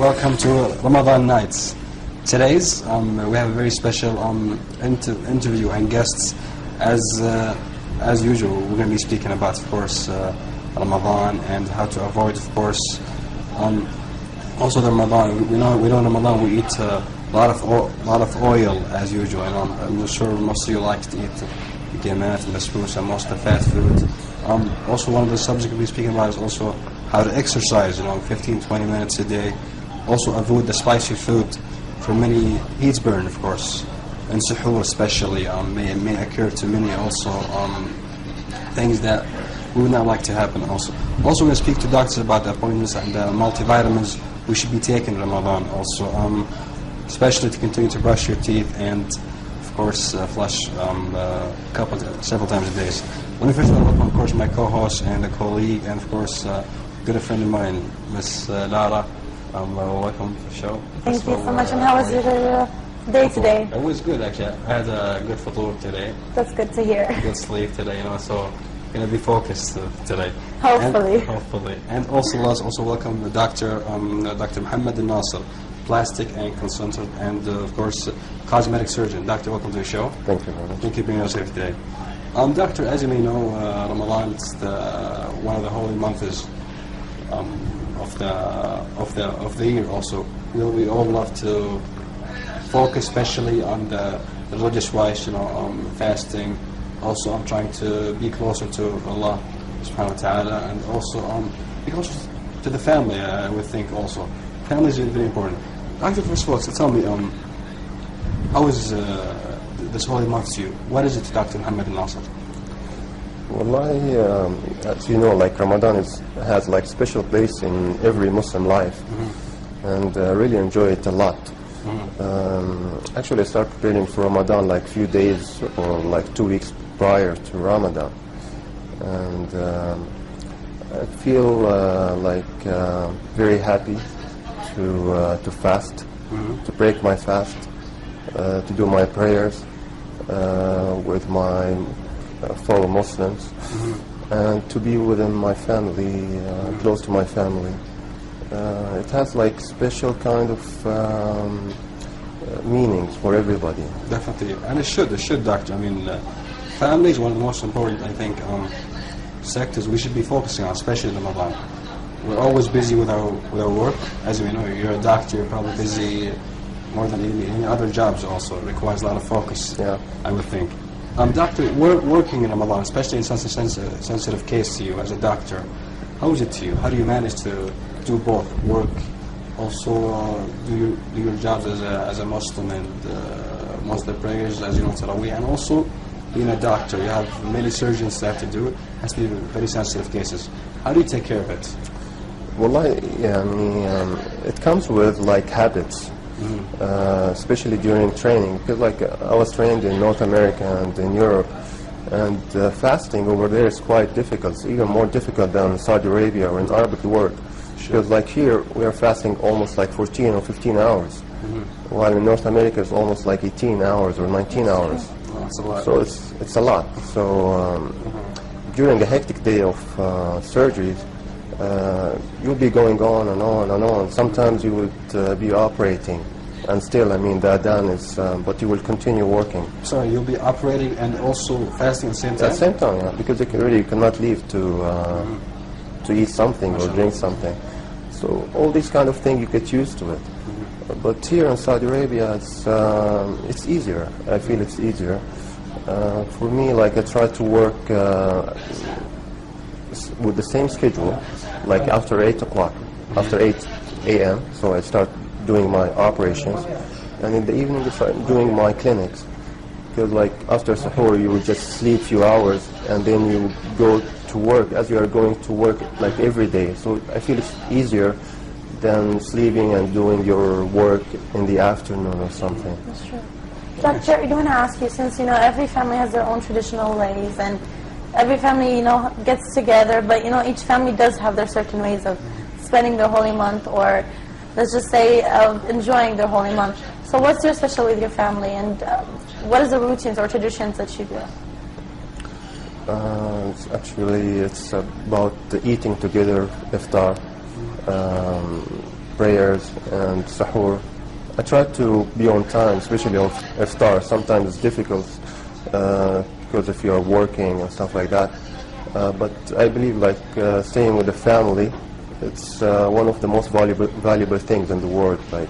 welcome to Ramadan Nights. Today's we have a very special interview and guests. As usual, we're going to be speaking about, of course, Ramadan and how to avoid, of course, also the Ramadan. We know in Ramadan we eat a lot of oil as usual. And I'm sure most of you like to eat the gamat and the spruce and most of the fat food. Also, one of the subjects we'll be speaking about is also how to exercise. 15-20 minutes a day. Also avoid the spicy food. For many, heat burn, of course, and suhoor especially may occur to many also things that we would not like to happen also. Also, we're going to speak to doctors about the appointments and the multivitamins we should be taking in Ramadan also, especially to continue to brush your teeth and, of course, flush several times a day. Let me first welcome, of course, my co-host and a colleague and, of course, good friend of mine, Miss Lala. Welcome to the show. Thank you so much. And how was your day today? It was good, actually. I had a good fatuur today. That's good to hear. Good sleep today, so going to be focused today. Hopefully. Hopefully. And also, let's also welcome the Dr. محمد, الناصر, plastic and consultant, and of course, cosmetic surgeon. Doctor, welcome to the show. Thank you very much. Thank you for being us here today. Doctor, as you may know, Ramadan is one of the holy months of the year. Also, we all love to focus, especially on the religious wise, fasting. Also, I'm trying to be closer to Allah Subhanahu wa Taala, and also be closer to the family. I would think also, family is very important. Doctor, first of all, so tell me, how is this holy month to you? What is it to Dr. Muhammad al-Nasr? Wallahi, as you know, like Ramadan has like special place in every Muslim life, and really enjoy it a lot. Actually, I started preparing for Ramadan like few days or like 2 weeks prior to Ramadan, and I feel very happy to fast, to break my fast, to do my prayers with my fellow Muslims, and to be within my family, close to my family. It has like special kind of meanings for everybody. Definitely, and it should, Doctor. I mean, family is one of the most important, I think, sectors we should be focusing on, especially in Ramadan. We're always busy with our work. As we know, you're a doctor, you're probably busy more than any other jobs also. It requires a lot of focus, Yeah. I would think. Doctor, working in Ramadan, especially in such a sensitive case to you as a doctor, how is it to you? How do you manage to do both, work, also do your jobs as a Muslim and most of the prayers, as you know, Taraweeh, and also being a doctor, you have many surgeons that have to do it. It has to be very sensitive cases. How do you take care of it? Wallahi, it comes with like habits. Especially during training, because like I was trained in North America and in Europe, and fasting over there is quite difficult. It's even more difficult than Saudi Arabia or in the Arabic world. Because like here we are fasting almost like 14 or 15 hours, while in North America it's almost like 18 hours or 19 hours. That's a lot. So it's a lot. So during a hectic day of surgeries, you'll be going on and on and on. Sometimes you would be operating, and still, the adhan is, but you will continue working. So you'll be operating and also fasting at the same time? At the same time, yeah, because you cannot leave to eat something or drink something. So all these kind of things, you get used to it. But here in Saudi Arabia, it's easier. I feel it's easier. For me, like I try to work with the same schedule, like after 8 o'clock, after 8 a.m. So I start doing my operations, and in the evening I start doing my clinics. Because like after suhoor, you will just sleep few hours, and then you go to work as you are going to work like every day. So I feel it's easier than sleeping and doing your work in the afternoon or something. That's true. Doctor, I do want to ask you, since every family has their own traditional ways, and every family gets together, but each family does have their certain ways of spending their holy month, or let's just say of enjoying their holy month. So what's your special with your family, and what is the routines or traditions that you do? It's about eating together, iftar, prayers and sahur. I try to be on time, especially on iftar. Sometimes it's difficult because if you are working and stuff like that. But I believe like staying with the family, it's one of the most valuable things in the world. Like,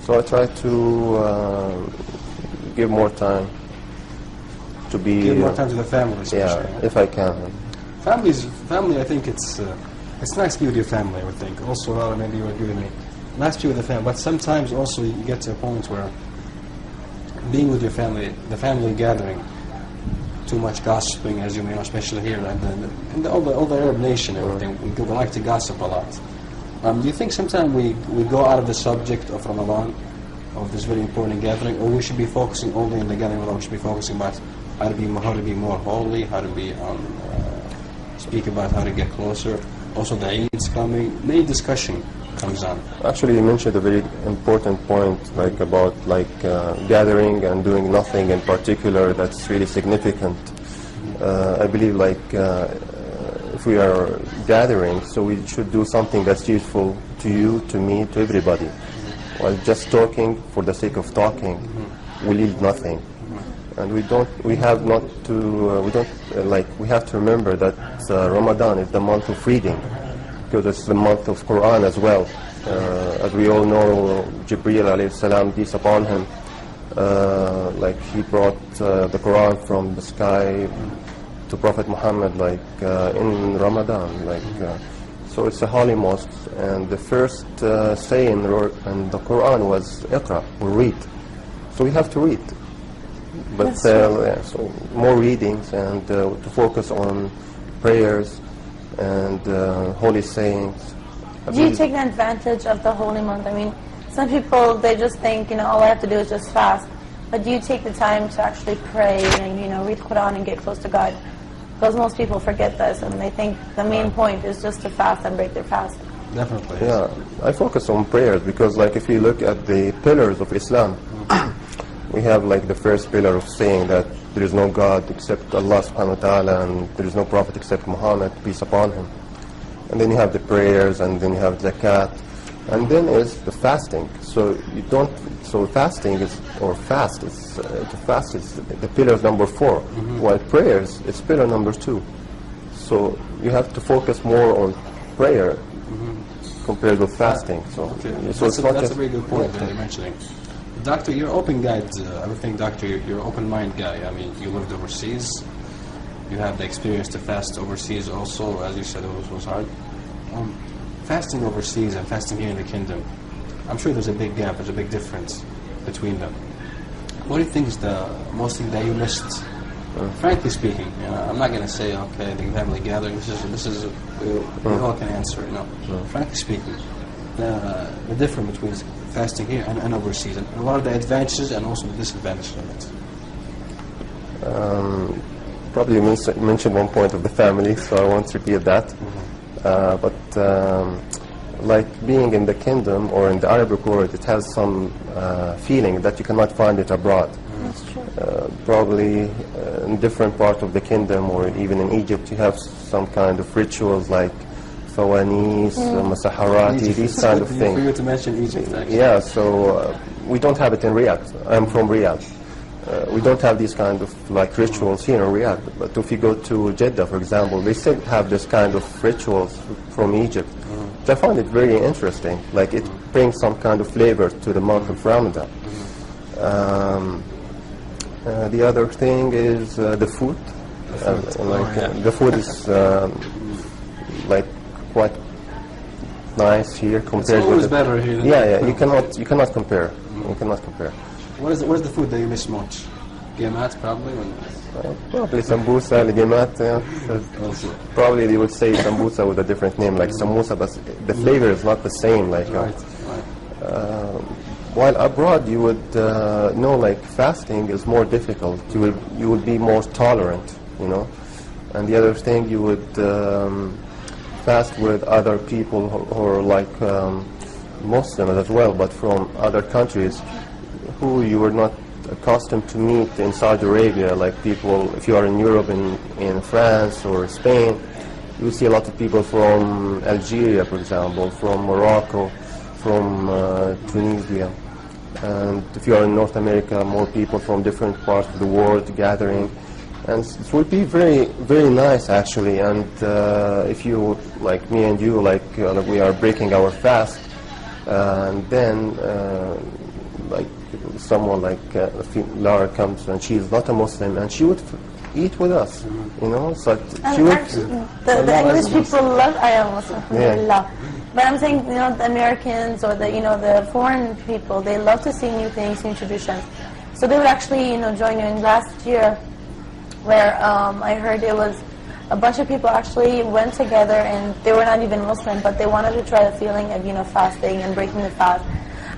so I try to give more time to be. Give more time to the family, especially. Yeah, if I can. Family. I think it's nice to be with your family. I would think. Also, maybe you agree with me. Nice to be with the family, but sometimes also you get to a point where being with your family, the family gathering, too much gossiping, as you may know, especially here in all the Arab nation, everything we like to gossip a lot. Do you think sometimes we go out of the subject of Ramadan, of this very important gathering, or we should be focusing only on the gathering, or we should be focusing about how to be more holy, how to be speak about how to get closer. Also, the Eid's coming. Many discussion comes on. Actually, you mentioned a very important point, like about gathering and doing nothing in particular. That's really significant. I believe if we are gathering, so we should do something that's useful to you, to me, to everybody. While just talking for the sake of talking, we leave nothing. And we have to remember that Ramadan is the month of reading, because it's the month of Quran as well. As we all know, Jibreel alayhi salam, peace upon him, he brought the Quran from the sky to Prophet Muhammad in Ramadan. So it's a holy month, and the first say in the Quran was Iqra, or read. So we have to read. But so more readings and to focus on prayers and holy sayings. Do you take advantage of the holy month? I mean, some people, they just think, all I have to do is just fast. But do you take the time to actually pray and, read Quran and get close to God? Because most people forget this, and they think the main point is just to fast and break their fast. Definitely. Yeah, I focus on prayers because, if you look at the pillars of Islam, we have the first pillar of saying that there is no God except Allah subhanahu wa ta'ala, and there is no prophet except Muhammad, peace upon him. And then you have the prayers, and then you have zakat, and then is the fasting. So fasting is the pillar number 4, while prayers is pillar number 2. So you have to focus more on prayer compared with fasting. So that's a very good point that you're mentioning. Doctor, you're open guy. I would think, Doctor, you're an open-minded guy. I mean, you lived overseas. You have the experience to fast overseas also. As you said, it was hard. Fasting overseas and fasting here in the kingdom, I'm sure there's a big gap, there's a big difference between them. What do you think is the most thing that you missed? Frankly speaking, I'm not going to say, okay, the family gathering, this is we all can answer, Frankly speaking, the difference between fasting here and overseas, and what are the advantages and also the disadvantages of it? Probably mentioned one point of the family, so I won't repeat that. But being in the kingdom or in the Arabic world, it has some feeling that you cannot find it abroad. That's true. Probably in different parts of the kingdom, or even in Egypt, you have some kind of rituals like fawanis, masaharati, these kind of things. For you to mention Egypt, actually. Yeah, so we don't have it in Riyadh. I'm from Riyadh. We don't have these kind of rituals here in Riyadh. But if you go to Jeddah, for example, they still have this kind of rituals from Egypt. I find it very interesting. It brings some kind of flavor to the month of Ramadan. The other thing is the food. The food is quite nice here compared. It's always better here. Yeah. You cannot compare. You cannot compare. What is the food that you miss most? Gemat, probably. Probably sambusa, legimat. Yeah. Probably they would say sambusa with a different name, like samosa, but the flavor is not the same. While abroad, you would know fasting is more difficult. You would be more tolerant, And the other thing, you would fast with other people who are Muslims as well, but from other countries who you were not accustomed to meet in Saudi Arabia, people, if you are in Europe, in France or Spain, you see a lot of people from Algeria, for example, from Morocco, from Tunisia. And if you are in North America, more people from different parts of the world gathering. And it will be very, very nice actually. And if you, like me and you, we are breaking our fast, and then like someone like Lara comes and she is not a Muslim and she would eat with us, you know. So she would. The English people love ayam Muslim, alhamdulillah. But I'm saying, you know, the Americans or the foreign people, they love to see new things, new traditions. So they would actually, you know, join you. In last year, where I heard it was a bunch of people actually went together and they were not even Muslim, but they wanted to try the feeling of, you know, fasting and breaking the fast.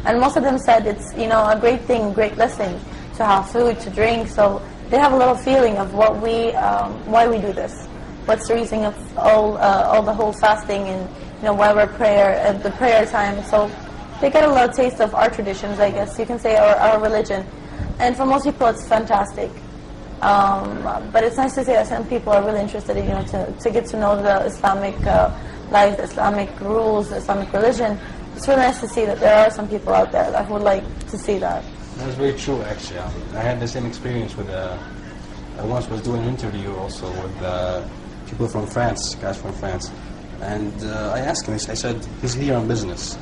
And most of them said it's, you know, a great thing, great blessing to have food, to drink. So they have a little feeling of what why we do this. What's the reason of all the whole fasting and, you know, why we're the prayer time. So they get a little taste of our traditions, I guess you can say, or our religion. And for most people, it's fantastic. But it's nice to say that some people are really interested in, you know, to get to know the Islamic life, the Islamic rules, the Islamic religion. It's really nice to see that there are some people out there that would like to see that. That's very true, actually. I had the same experience with, I once was doing an interview also with people from France, guys from France. And I asked him, I said, he's here on business.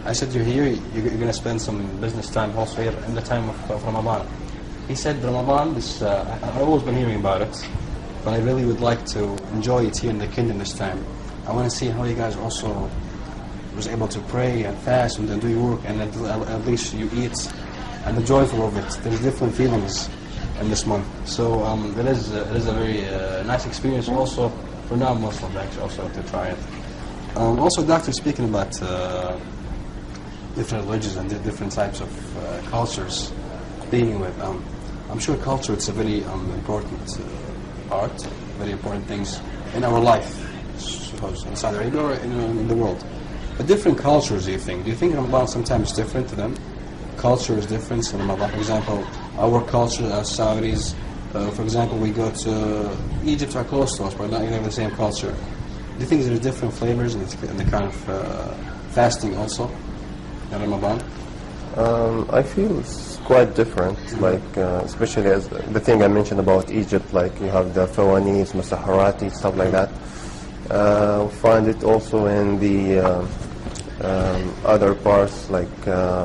I said, you're here, you're going to spend some business time also here in the time of Ramadan. He said, Ramadan, I've always been hearing about it, but I really would like to enjoy it here in the kingdom this time. I want to see how you guys also was able to pray and fast and then do your work, and at least you eat, and the joyful of it. There's different feelings in this month. So it is a very nice experience also for non-Muslims actually also to try it. Also, Doctor, speaking about different religions and different types of cultures being with, I'm sure culture is a very important part, very important things in our life, suppose in Saudi Arabia or in the world. But different cultures, do you think Ramadan sometimes is different to them? Culture is different in Ramadan. For example, our culture as Saudis, for example, we go to Egypt, are close to us, but not even the same culture. Do you think there are different flavors in the kind of fasting also in Ramadan? I feel it's quite different, like especially as the thing I mentioned about Egypt, like you have the fawanis, masaharati, stuff like that. We find it also in the other parts, like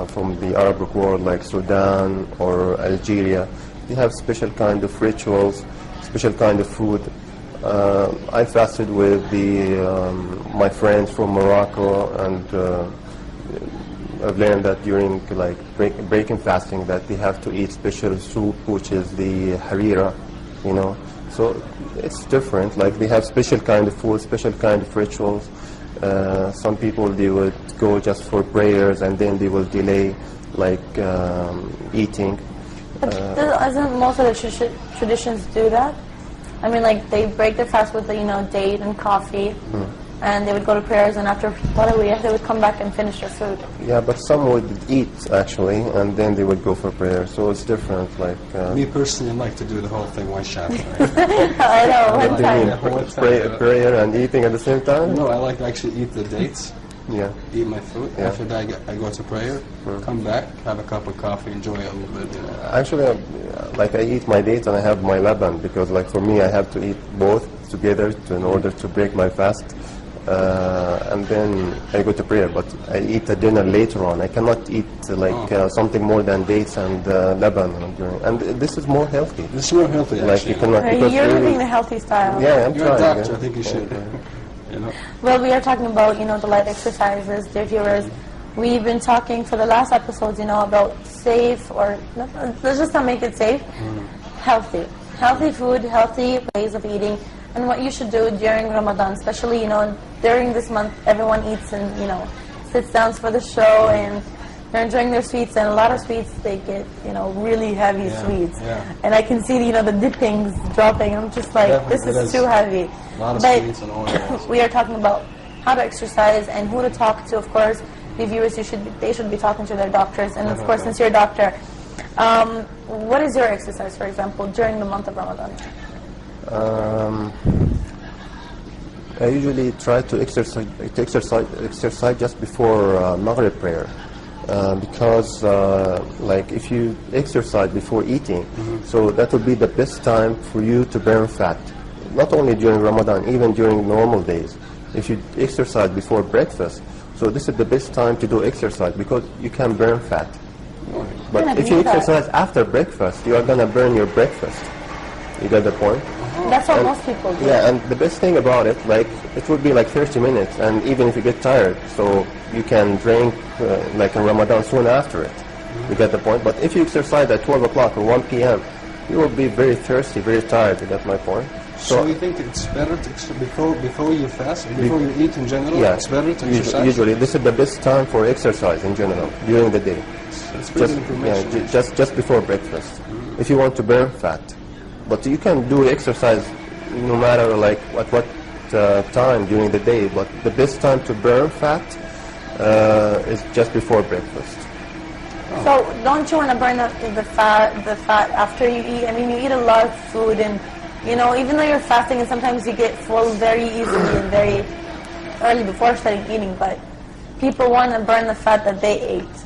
from the Arabic world, like Sudan or Algeria. They have special kind of rituals, special kind of food. I fasted with my friends from Morocco, and I've learned that during like breaking fasting that they have to eat special soup, which is the harira, you know. So it's different. Like they have special kind of food, special kind of rituals. Some people, they would go just for prayers and then they will delay like eating. Doesn't most of the traditions do that? I mean, like they break their fast with the, you know, date and coffee, and they would go to prayers, and after Tarawih they would come back and finish their food. Yeah, but some would eat actually, and then they would go for prayer. So it's different. Like me personally, I like to do the whole thing one shot. Right? I know, one time. Prayer and eating at the same time? No, I like to actually eat the dates. Yeah. Eat my food. Yeah. After that, I go to prayer, come back, have a cup of coffee, enjoy it a little bit. You know. Actually, like I eat my dates and I have my laban, because like for me, I have to eat both together in order to break my fast. And then I go to prayer, but I eat a dinner later on. I cannot eat something more than dates and laban. And this is more healthy. This is more healthy, like actually. You cannot, You're living the healthy style. Yeah, I'm You're trying. a doctor, Yeah. I think you should. You know? Well, we are talking about, you know, the light exercises, dear viewers. We've been talking for the last episodes, you know, about safe, or let's just not make it safe, healthy food, healthy ways of eating, and what you should do during Ramadan, especially, you know, during this month, everyone eats and, you know, sits down for the show, and they're enjoying their sweets, and a lot of sweets, they get, you know, really heavy sweets. Yeah. And I can see, you know, the dippings dropping. I'm just like, Definitely, this is too heavy. A lot of But sweets and oils. we are talking about how to exercise and who to talk to. Of course, the viewers, they should be talking to their doctors. And of course, since you're a doctor, what is your exercise, for example, during the month of Ramadan? I usually try to exercise just before Maghrib prayer. Because like if you exercise before eating, so that would be the best time for you to burn fat. Not only during Ramadan, even during normal days. If you exercise before breakfast, so this is the best time to do exercise because you can burn fat. But if you exercise after breakfast, you are going to burn your breakfast. You get the point? That's what most people do. Yeah, and the best thing about it, like, it would be like 30 minutes, and even if you get tired, so you can drink like in Ramadan soon after it. You get the point? But if you exercise at 12 o'clock or 1 p.m., you will be very thirsty, very tired. You get my point? So you think it's better to before you fast, before you eat in general, yeah, it's better to exercise? Usually, this is the best time for exercise in general, during the day. It's pretty information. Just before breakfast, if you want to burn fat. But you can do exercise no matter like at what time during the day, but the best time to burn fat is just before breakfast. So don't you want to burn the fat after you eat? I mean, you eat a lot of food, and you know, even though you're fasting, and sometimes you get full very easily and very early before starting eating, but people want to burn the fat that they ate.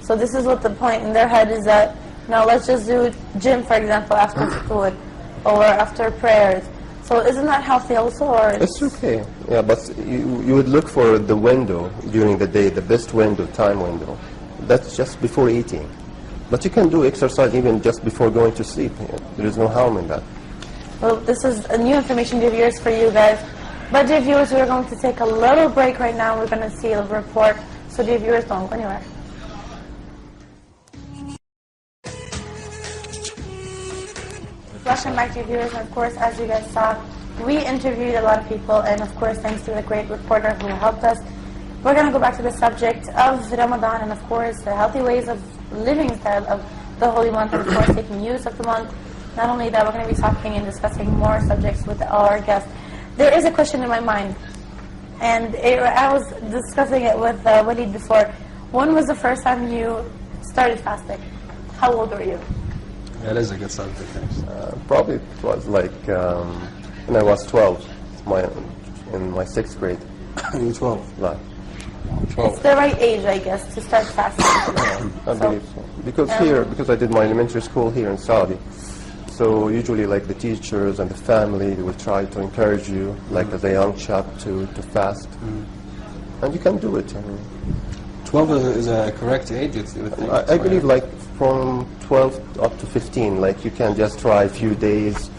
So this is what the point in their head is that, now let's just do gym, for example, after food or after prayers. So isn't that healthy also? Or it's okay, yeah, but you would look for the window during the day, the best window, time window. That's just before eating. But you can do exercise even just before going to sleep. There is no harm in that. Well, this is a new information, dear viewers, for you guys. But dear viewers, we're going to take a little break right now. We're going to see a report. So dear viewers, don't go anywhere. Welcome back, dear viewers. And of course, as you guys saw, we interviewed a lot of people, and of course, thanks to the great reporter who helped us, we're going to go back to the subject of Ramadan and of course the healthy ways of living instead of the holy month, and of course taking use of the month. Not only that, we're going to be talking and discussing more subjects with our guests. There is a question in my mind, and I was discussing it with Walid before. When was the first time you started fasting? How old were you? That is a good subject. Probably it was like when I was 12, in my 6th grade. You're 12. Right. 12. It's the right age, I guess, to start fasting. I believe so. Because I did my elementary school here in Saudi, so usually like the teachers and the family, they will try to encourage you, like as a young chap, to fast. And you can do it. I mean, 12 is a correct age, you think? I believe like from 12 up to 15, like you can just try a few days